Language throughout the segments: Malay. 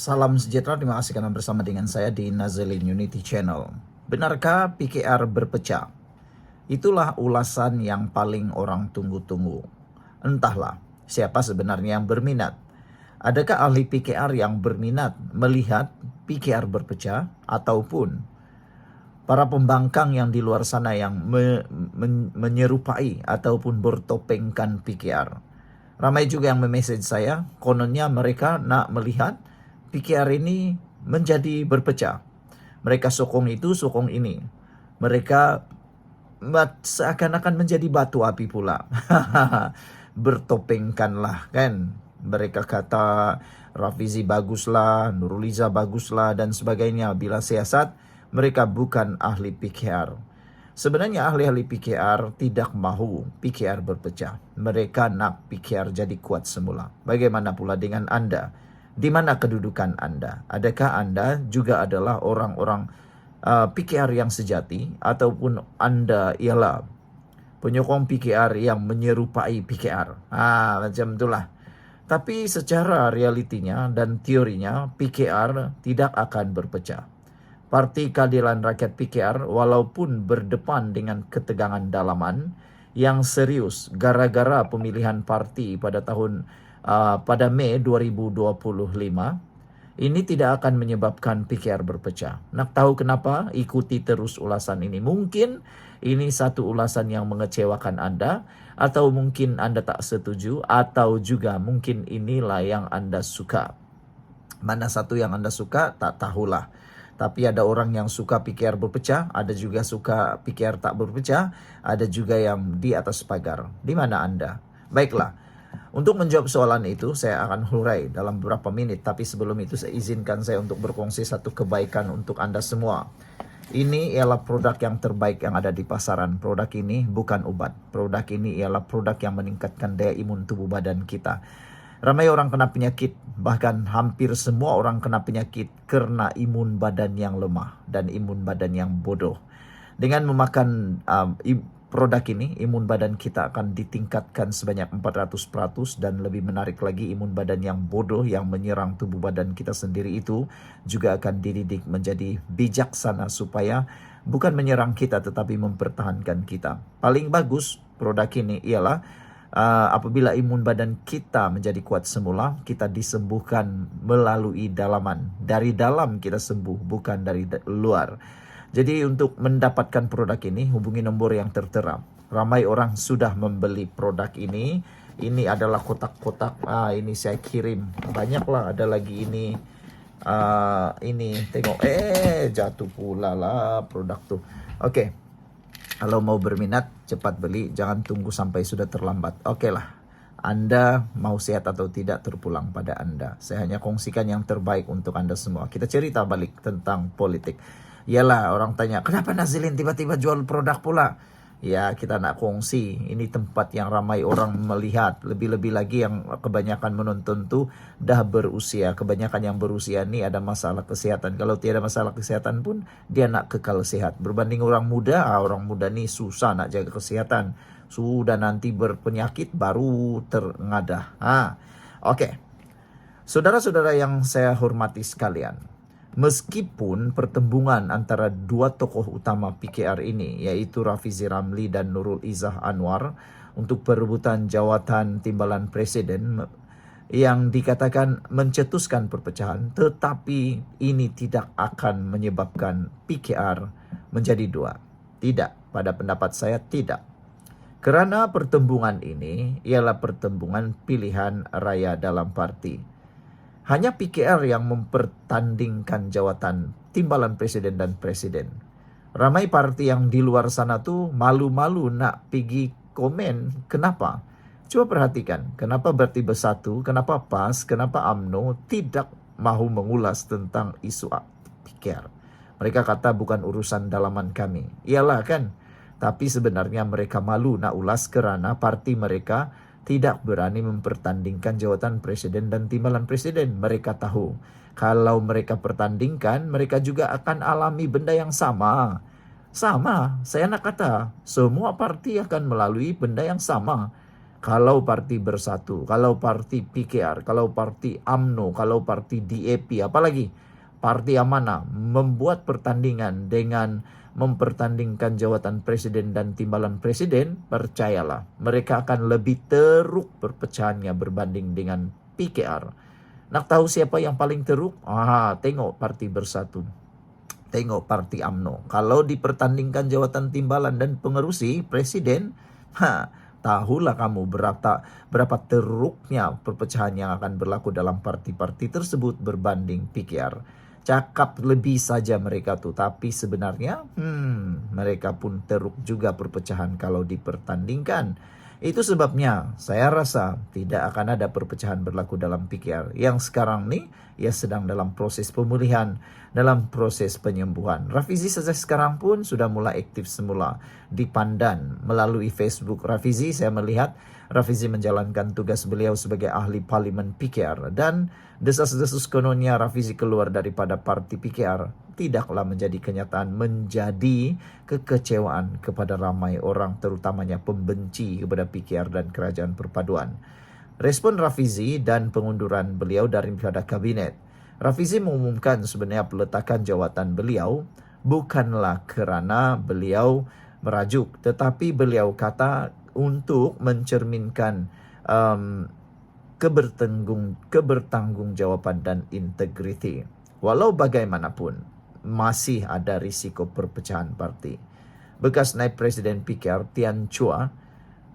Salam sejahtera, terima kasih karena bersama dengan saya di Nazilin Unity Channel. Benarkah PKR berpecah? Itulah ulasan yang paling orang tunggu-tunggu. Entahlah, siapa sebenarnya yang berminat. Adakah ahli PKR yang berminat melihat PKR berpecah? Ataupun para pembangkang yang di luar sana yang menyerupai ataupun bertopengkan PKR? Ramai juga yang memesej saya, kononnya mereka nak melihat PKR ini menjadi berpecah. Mereka sokong itu, sokong ini. Mereka seakan-akan menjadi batu api pula. Bertopengkanlah kan. Mereka kata Rafizi baguslah, Nuruliza baguslah dan sebagainya. Bila siasat, mereka bukan ahli PKR. Sebenarnya ahli-ahli PKR tidak mahu PKR berpecah. Mereka nak PKR jadi kuat semula. Bagaimana pula dengan Anda? Di mana kedudukan Anda? Adakah Anda juga adalah orang-orang PKR yang sejati? Ataupun Anda ialah penyokong PKR yang menyerupai PKR? Macam itulah. Tapi secara realitinya dan teorinya PKR tidak akan berpecah. Parti Keadilan Rakyat PKR walaupun berdepan dengan ketegangan dalaman yang serius gara-gara pemilihan parti pada Mei 2025, ini tidak akan menyebabkan PKR berpecah. Nak tahu kenapa? Ikuti terus ulasan ini. Mungkin ini satu ulasan yang mengecewakan Anda, atau mungkin Anda tak setuju, atau juga mungkin inilah yang Anda suka. Mana satu yang Anda suka, tak tahulah. Tapi ada orang yang suka PKR berpecah, ada juga suka PKR tak berpecah, ada juga yang di atas pagar. Di mana Anda? Baiklah. Untuk menjawab soalan itu, saya akan hurai dalam beberapa menit. Tapi sebelum itu, saya izinkan saya untuk berkongsi satu kebaikan untuk Anda semua. Ini ialah produk yang terbaik yang ada di pasaran. Produk ini bukan obat. Produk ini ialah produk yang meningkatkan daya imun tubuh badan kita. Ramai orang kena penyakit, bahkan hampir semua orang kena penyakit karena imun badan yang lemah dan imun badan yang bodoh. Dengan memakan produk ini, imun badan kita akan ditingkatkan sebanyak 400%, dan lebih menarik lagi, imun badan yang bodoh yang menyerang tubuh badan kita sendiri itu juga akan dididik menjadi bijaksana supaya bukan menyerang kita tetapi mempertahankan kita. Paling bagus produk ini ialah apabila imun badan kita menjadi kuat semula, kita disembuhkan melalui dalaman. Dari dalam kita sembuh, bukan dari luar. Jadi untuk mendapatkan produk ini, hubungi nombor yang tertera. Ramai orang sudah membeli produk ini. Ini adalah kotak-kotak. Ini saya kirim. Banyaklah, ada lagi ini. Ini tengok. Jatuh pula lah produk tuh. Oke. Kalau mau berminat, cepat beli. Jangan tunggu sampai sudah terlambat. Oke lah. Anda mau sehat atau tidak terpulang pada Anda. Saya hanya kongsikan yang terbaik untuk Anda semua. Kita cerita balik tentang politik. Yalah, orang tanya, kenapa Nazilin tiba-tiba jual produk pula? Ya, kita nak kongsi. Ini tempat yang ramai orang melihat. Lebih-lebih lagi yang kebanyakan menonton tuh dah berusia. Kebanyakan yang berusia ini ada masalah kesehatan. Kalau tiada masalah kesehatan pun, dia nak kekal sehat. Berbanding orang muda nih susah nak jaga kesehatan. Sudah nanti berpenyakit baru tengadah. Oke. Saudara-saudara yang saya hormati sekalian. Meskipun pertembungan antara dua tokoh utama PKR ini, yaitu Rafizi Ramli dan Nurul Izzah Anwar, untuk perebutan jawatan timbalan presiden yang dikatakan mencetuskan perpecahan, tetapi ini tidak akan menyebabkan PKR menjadi dua. Tidak, pada pendapat saya tidak. Kerana pertembungan ini ialah pertembungan pilihan raya dalam parti. Hanya PKR yang mempertandingkan jawatan timbalan presiden dan presiden. Ramai parti yang di luar sana tuh malu-malu nak pergi komen. Kenapa? Coba perhatikan. Kenapa Berti Bersatu, kenapa PAS, kenapa UMNO tidak mahu mengulas tentang isu PKR. Mereka kata bukan urusan dalaman kami. Iyalah kan. Tapi sebenarnya mereka malu nak ulas kerana parti mereka tidak berani mempertandingkan jawatan presiden dan timbalan presiden. Mereka tahu kalau mereka pertandingkan, mereka juga akan alami benda yang sama. Sama, saya nak kata, semua parti akan melalui benda yang sama. Kalau parti Bersatu, kalau parti PKR, kalau parti UMNO, kalau parti DAP, apalagi parti Amanah membuat pertandingan dengan mempertandingkan jawatan presiden dan timbalan presiden, percayalah mereka akan lebih teruk perpecahannya berbanding dengan PKR. Nak tahu siapa yang paling teruk? Tengok parti Bersatu. Tengok parti UMNO. Kalau dipertandingkan jawatan timbalan dan pengerusi presiden, tahulah kamu berapa teruknya perpecahan yang akan berlaku dalam parti-parti tersebut berbanding PKR. Cakap lebih saja mereka tuh, tapi sebenarnya mereka pun teruk juga perpecahan kalau dipertandingkan. Itu sebabnya saya rasa tidak akan ada perpecahan berlaku dalam PKR. Yang sekarang nih, ia sedang dalam proses pemulihan, dalam proses penyembuhan. Rafizi saja sekarang pun sudah mulai aktif semula di Pandan melalui Facebook Rafizi. Saya melihat Rafizi menjalankan tugas beliau sebagai ahli parlimen PKR, dan desas-desus kononnya Rafizi keluar daripada parti PKR tidaklah menjadi kenyataan, menjadi kekecewaan kepada ramai orang, terutamanya pembenci kepada PKR dan Kerajaan Perpaduan. Respon Rafizi dan pengunduran beliau daripada kabinet. Rafizi mengumumkan sebenarnya peletakan jawatan beliau bukanlah kerana beliau merajuk, tetapi beliau kata untuk mencerminkan kebertanggungjawaban dan integriti. Walau bagaimanapun, masih ada risiko perpecahan parti. Bekas Naib Presiden PKR Tian Chua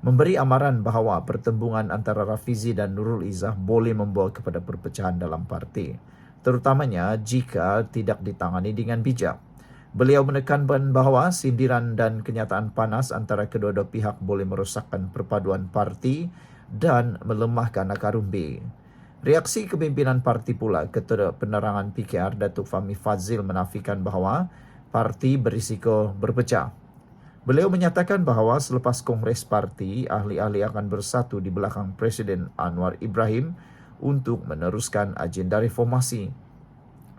memberi amaran bahawa pertembungan antara Rafizi dan Nurul Izzah boleh membawa kepada perpecahan dalam parti, terutamanya jika tidak ditangani dengan bijak. Beliau menekankan bahawa sindiran dan kenyataan panas antara kedua-dua pihak boleh merosakkan perpaduan parti dan melemahkan akar umbi. Reaksi kepimpinan parti pula, Ketua Penerangan PKR Datuk Fahmi Fadzil menafikan bahawa parti berisiko berpecah. Beliau menyatakan bahawa selepas Kongres Parti, ahli-ahli akan bersatu di belakang Presiden Anwar Ibrahim untuk meneruskan agenda reformasi.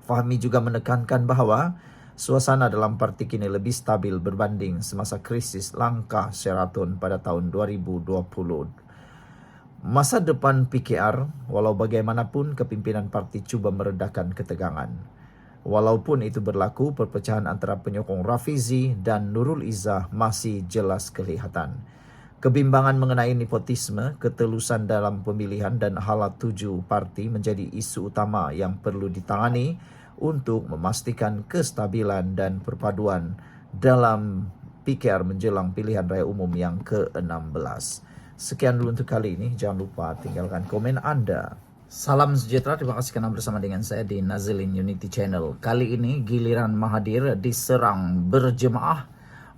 Fahmi juga menekankan bahawa suasana dalam parti kini lebih stabil berbanding semasa krisis langkah Sheraton pada tahun 2020. Masa depan PKR, walau bagaimanapun kepimpinan parti cuba meredakan ketegangan. Walaupun itu berlaku, perpecahan antara penyokong Rafizi dan Nurul Izzah masih jelas kelihatan. Kebimbangan mengenai nepotisme, ketelusan dalam pemilihan dan hala tuju parti menjadi isu utama yang perlu ditangani untuk memastikan kestabilan dan perpaduan dalam PKR menjelang pilihan raya umum yang ke-16. Sekian dulu untuk kali ini. Jangan lupa tinggalkan komen Anda. Salam sejahtera. Terima kasih kerana bersama dengan saya di Nazilin Unity Channel. Kali ini giliran Mahathir diserang berjemaah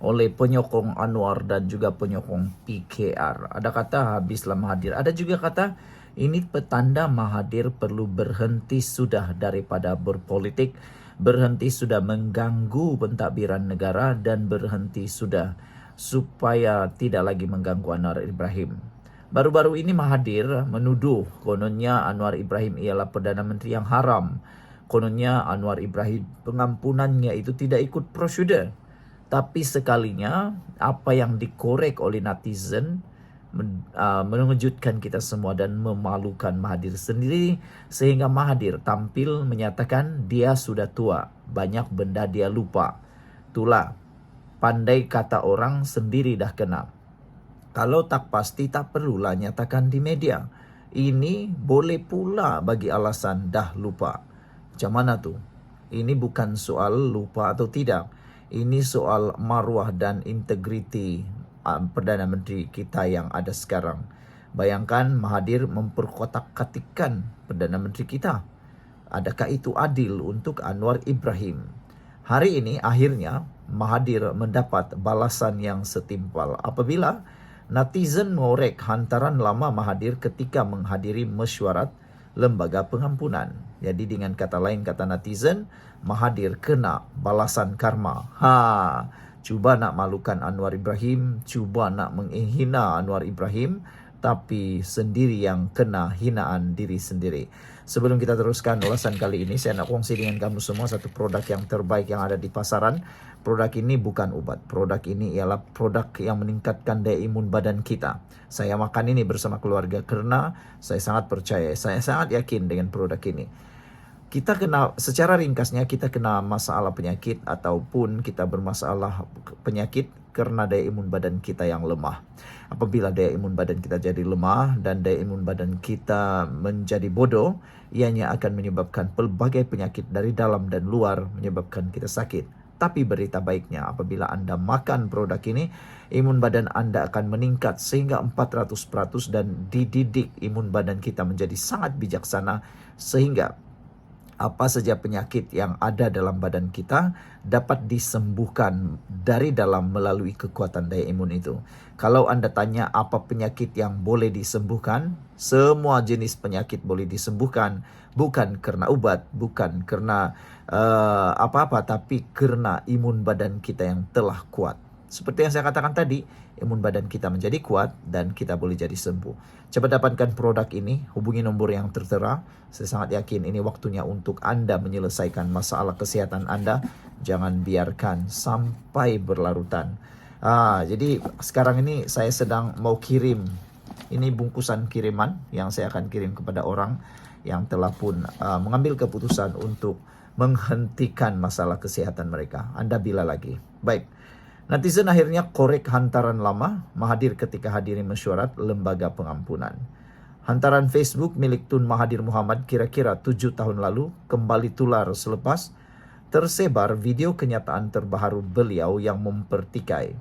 oleh penyokong Anwar dan juga penyokong PKR. Ada kata habislah Mahathir. Ada juga kata ini petanda Mahathir perlu berhenti sudah daripada berpolitik, berhenti sudah mengganggu pentadbiran negara, dan berhenti sudah supaya tidak lagi mengganggu Anwar Ibrahim. Baru-baru ini Mahathir menuduh kononnya Anwar Ibrahim ialah Perdana Menteri yang haram. Kononnya Anwar Ibrahim pengampunannya itu tidak ikut prosedur. Tapi sekalinya apa yang dikorek oleh netizen mengejutkan kita semua dan memalukan Mahathir sendiri, sehingga Mahathir tampil menyatakan dia sudah tua, banyak benda dia lupa. Itulah, pandai kata orang sendiri dah kena. Kalau tak pasti tak perlulah nyatakan di media. Ini boleh pula bagi alasan dah lupa. Macam mana tu? Ini bukan soal lupa atau tidak. Ini soal maruah dan integriti Perdana Menteri kita yang ada sekarang. Bayangkan Mahathir memperkotak-katikkan Perdana Menteri kita. Adakah itu adil untuk Anwar Ibrahim? Hari ini akhirnya Mahathir mendapat balasan yang setimpal apabila netizen mengorek hantaran lama Mahathir ketika menghadiri mesyuarat Lembaga Pengampunan. Jadi dengan kata lain, kata netizen, Mahathir kena balasan karma. Cuba nak malukan Anwar Ibrahim, cuba nak menghina Anwar Ibrahim, tapi sendiri yang kena hinaan diri sendiri. Sebelum kita teruskan ulasan kali ini, saya nak kongsi dengan kamu semua satu produk yang terbaik yang ada di pasaran. Produk ini bukan obat. Produk ini ialah produk yang meningkatkan daya imun badan kita. Saya makan ini bersama keluarga karena saya sangat percaya, saya sangat yakin dengan produk ini. Kita kena, secara ringkasnya kita kena masalah penyakit ataupun kita bermasalah penyakit karena daya imun badan kita yang lemah. Apabila daya imun badan kita jadi lemah dan daya imun badan kita menjadi bodoh, ianya akan menyebabkan pelbagai penyakit dari dalam dan luar, menyebabkan kita sakit. Tapi berita baiknya, apabila Anda makan produk ini, imun badan Anda akan meningkat sehingga 400% dan dididik imun badan kita menjadi sangat bijaksana sehingga apa saja penyakit yang ada dalam badan kita dapat disembuhkan dari dalam melalui kekuatan daya imun itu. Kalau Anda tanya apa penyakit yang boleh disembuhkan, semua jenis penyakit boleh disembuhkan, bukan karena obat, bukan karena apa-apa, tapi karena imun badan kita yang telah kuat. Seperti yang saya katakan tadi, imun badan kita menjadi kuat dan kita boleh jadi sembuh. Cepat dapatkan produk ini, hubungi nombor yang tertera. Saya sangat yakin ini waktunya untuk Anda menyelesaikan masalah kesehatan Anda. Jangan biarkan sampai berlarutan. Jadi sekarang ini saya sedang mau kirim. Ini bungkusan kiriman yang saya akan kirim kepada orang yang telah pun mengambil keputusan untuk menghentikan masalah kesehatan mereka. Anda bila lagi. Baik. Netizen akhirnya korek hantaran lama Mahathir ketika hadiri mesyuarat Lembaga Pengampunan. Hantaran Facebook milik Tun Mahathir Mohamad kira-kira 7 tahun lalu kembali tular selepas tersebar video kenyataan terbaru beliau yang mempertikai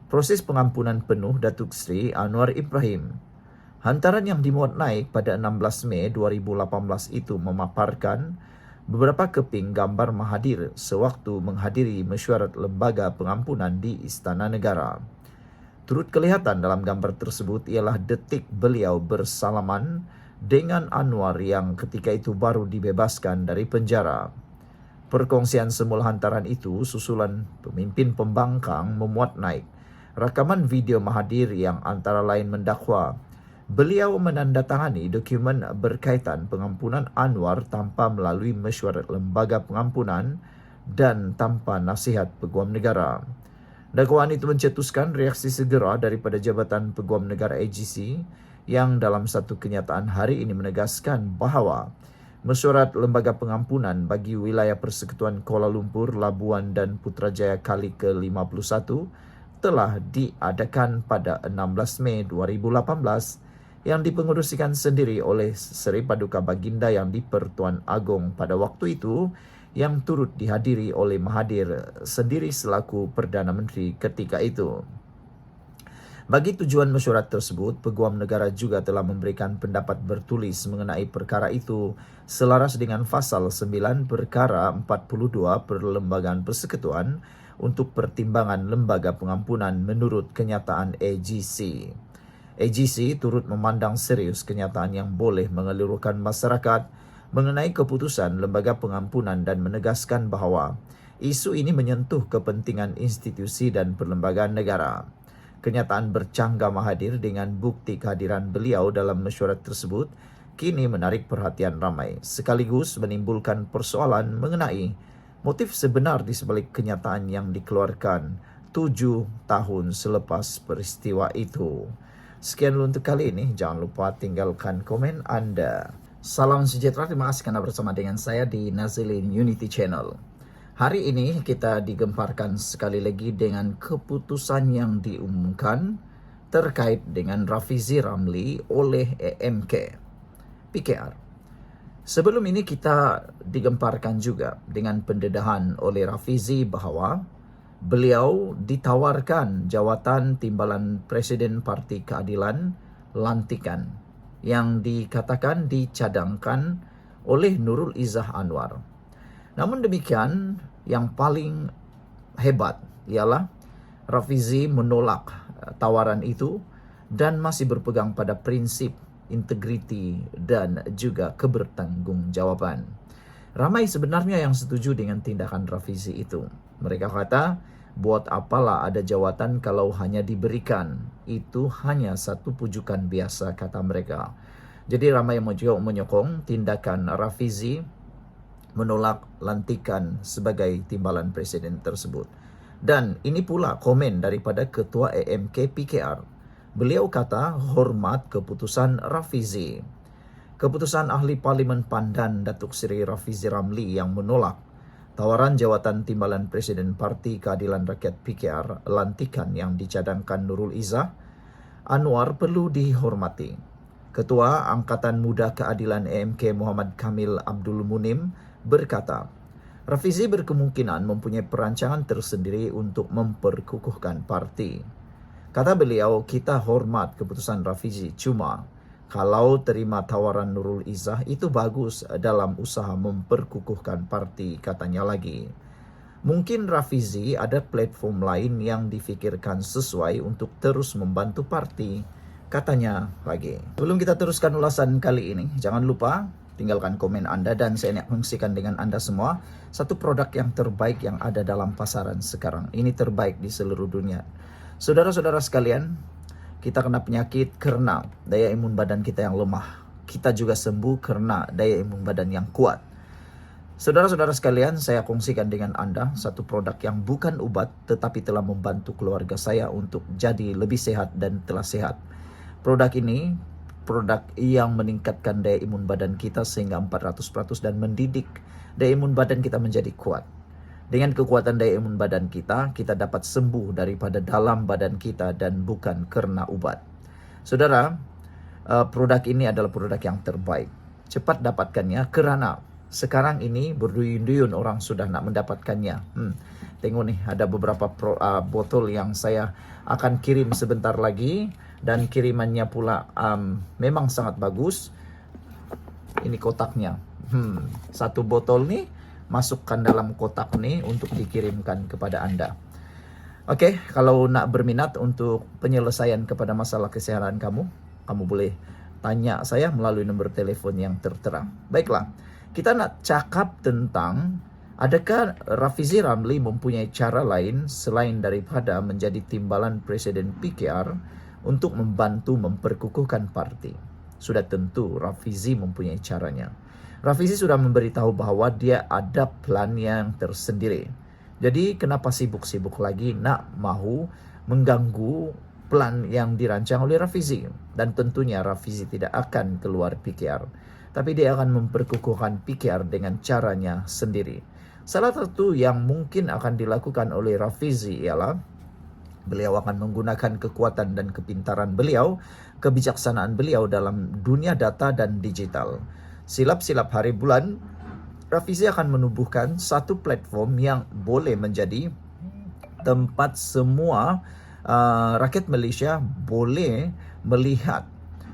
proses pengampunan penuh Datuk Seri Anwar Ibrahim. Hantaran yang dimuat naik pada 16 Mei 2018 itu memaparkan beberapa keping gambar Mahathir sewaktu menghadiri mesyuarat Lembaga Pengampunan di Istana Negara. Turut kelihatan dalam gambar tersebut ialah detik beliau bersalaman dengan Anwar yang ketika itu baru dibebaskan dari penjara. Perkongsian semula hantaran itu susulan pemimpin pembangkang memuat naik rakaman video Mahathir yang antara lain mendakwa beliau menandatangani dokumen berkaitan pengampunan Anwar tanpa melalui mesyuarat Lembaga Pengampunan dan tanpa nasihat Peguam Negara. Dakwaan itu mencetuskan reaksi segera daripada Jabatan Peguam Negara AGC yang dalam satu kenyataan hari ini menegaskan bahawa mesyuarat Lembaga Pengampunan bagi wilayah Persekutuan Kuala Lumpur, Labuan dan Putrajaya kali ke-51 telah diadakan pada 16 Mei 2018 yang dipengerusikan sendiri oleh Seri Paduka Baginda Yang di-Pertuan Agong pada waktu itu yang turut dihadiri oleh Mahathir sendiri selaku Perdana Menteri ketika itu. Bagi tujuan mesyuarat tersebut, Peguam Negara juga telah memberikan pendapat bertulis mengenai perkara itu selaras dengan Fasal 9 Perkara 42 Perlembagaan Persekutuan untuk pertimbangan Lembaga Pengampunan menurut kenyataan AGC. AGC turut memandang serius kenyataan yang boleh mengelurukan masyarakat mengenai keputusan Lembaga Pengampunan dan menegaskan bahawa isu ini menyentuh kepentingan institusi dan perlembagaan negara. Kenyataan bercanggah Mahathir dengan bukti kehadiran beliau dalam mesyuarat tersebut kini menarik perhatian ramai, sekaligus menimbulkan persoalan mengenai motif sebenar di sebalik kenyataan yang dikeluarkan 7 tahun selepas peristiwa itu. Sekian dulu untuk kali ini. Jangan lupa tinggalkan komen Anda. Salam sejahtera. Terima kasih karena bersama dengan saya di Nazilin Unity Channel. Hari ini kita digemparkan sekali lagi dengan keputusan yang diumumkan terkait dengan Rafizi Ramli oleh EMK PKR. Sebelum ini kita digemparkan juga dengan pendedahan oleh Rafizi bahawa beliau ditawarkan jawatan Timbalan Presiden Parti Keadilan lantikan yang dikatakan dicadangkan oleh Nurul Izzah Anwar. Namun demikian, yang paling hebat ialah Rafizi menolak tawaran itu dan masih berpegang pada prinsip integriti dan juga kebertanggungjawaban. Ramai sebenarnya yang setuju dengan tindakan Rafizi itu. Mereka kata, buat apalah ada jawatan kalau hanya diberikan. Itu hanya satu pujukan biasa, kata mereka. Jadi ramai yang juga menyokong tindakan Rafizi menolak lantikan sebagai timbalan presiden tersebut. Dan ini pula komen daripada Ketua AMK PKR. Beliau kata hormat keputusan Rafizi. Keputusan Ahli Parlimen Pandan Datuk Seri Rafizi Ramli yang menolak tawaran jawatan timbalan Presiden Parti Keadilan Rakyat PKR lantikan yang dicadangkan Nurul Izzah Anwar perlu dihormati. Ketua Angkatan Muda Keadilan AMK Muhammad Kamil Abdul Munim berkata, Rafizi berkemungkinan mempunyai perancangan tersendiri untuk memperkukuhkan parti. Kata beliau, kita hormat keputusan Rafizi, cuma kalau terima tawaran Nurul Izzah itu bagus dalam usaha memperkukuhkan parti, katanya lagi. Mungkin Rafizi ada platform lain yang difikirkan sesuai untuk terus membantu parti, katanya lagi. Sebelum kita teruskan ulasan kali ini, jangan lupa tinggalkan komen Anda dan saya nak kongsikan dengan Anda semua satu produk yang terbaik yang ada dalam pasaran sekarang. Ini terbaik di seluruh dunia. Saudara-saudara sekalian, kita kena penyakit karena daya imun badan kita yang lemah. Kita juga sembuh karena daya imun badan yang kuat. Saudara-saudara sekalian, saya kongsikan dengan Anda satu produk yang bukan obat tetapi telah membantu keluarga saya untuk jadi lebih sehat dan telah sehat. Produk ini produk yang meningkatkan daya imun badan kita sehingga 400% dan mendidik daya imun badan kita menjadi kuat. Dengan kekuatan daya imun badan kita dapat sembuh daripada dalam badan kita dan bukan karena obat. Saudara, produk ini adalah produk yang terbaik. Cepat dapatkannya kerana sekarang ini berduyun-duyun orang sudah nak mendapatkannya. Tengok nih, ada beberapa botol yang saya akan kirim sebentar lagi. Dan kirimannya pula memang sangat bagus. Ini kotaknya. Satu botol nih masukkan dalam kotak nih untuk dikirimkan kepada Anda. Oke, kalau nak berminat untuk penyelesaian kepada masalah kesehatan kamu boleh tanya saya melalui nomor telepon yang tertera. Baiklah, kita nak cakap tentang adakah Rafizi Ramli mempunyai cara lain selain daripada menjadi timbalan Presiden PKR untuk membantu memperkukuhkan parti. Sudah tentu Rafizi mempunyai caranya. Rafizi sudah memberitahu bahawa dia ada plan yang tersendiri. Jadi kenapa sibuk-sibuk lagi nak mahu mengganggu plan yang dirancang oleh Rafizi. Dan tentunya Rafizi tidak akan keluar PKR. Tapi dia akan memperkukuhkan PKR dengan caranya sendiri. Salah satu yang mungkin akan dilakukan oleh Rafizi ialah beliau akan menggunakan kekuatan dan kepintaran beliau, kebijaksanaan beliau dalam dunia data dan digital. Silap-silap hari bulan, Rafizi akan menubuhkan satu platform yang boleh menjadi tempat semua rakyat Malaysia boleh melihat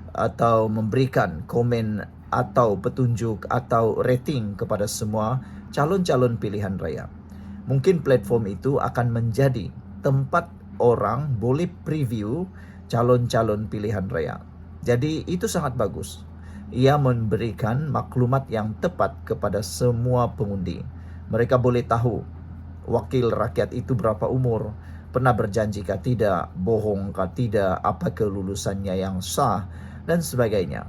atau memberikan komen atau petunjuk atau rating kepada semua calon-calon pilihan raya. Mungkin platform itu akan menjadi tempat orang boleh preview calon-calon pilihan raya. Jadi itu sangat bagus. Ia memberikan maklumat yang tepat kepada semua pengundi. Mereka boleh tahu wakil rakyat itu berapa umur, pernah berjanji kah tidak, bohong kah tidak, apa kelulusannya yang sah dan sebagainya.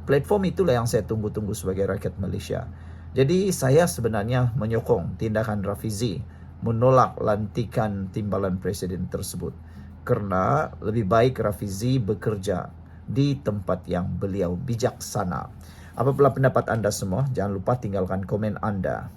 Platform itulah yang saya tunggu-tunggu sebagai rakyat Malaysia. Jadi saya sebenarnya menyokong tindakan Rafizi menolak lantikan timbalan presiden tersebut. Kerana lebih baik Rafizi bekerja di tempat yang beliau bijaksana. Apabila pendapat anda semua, jangan lupa tinggalkan komen anda.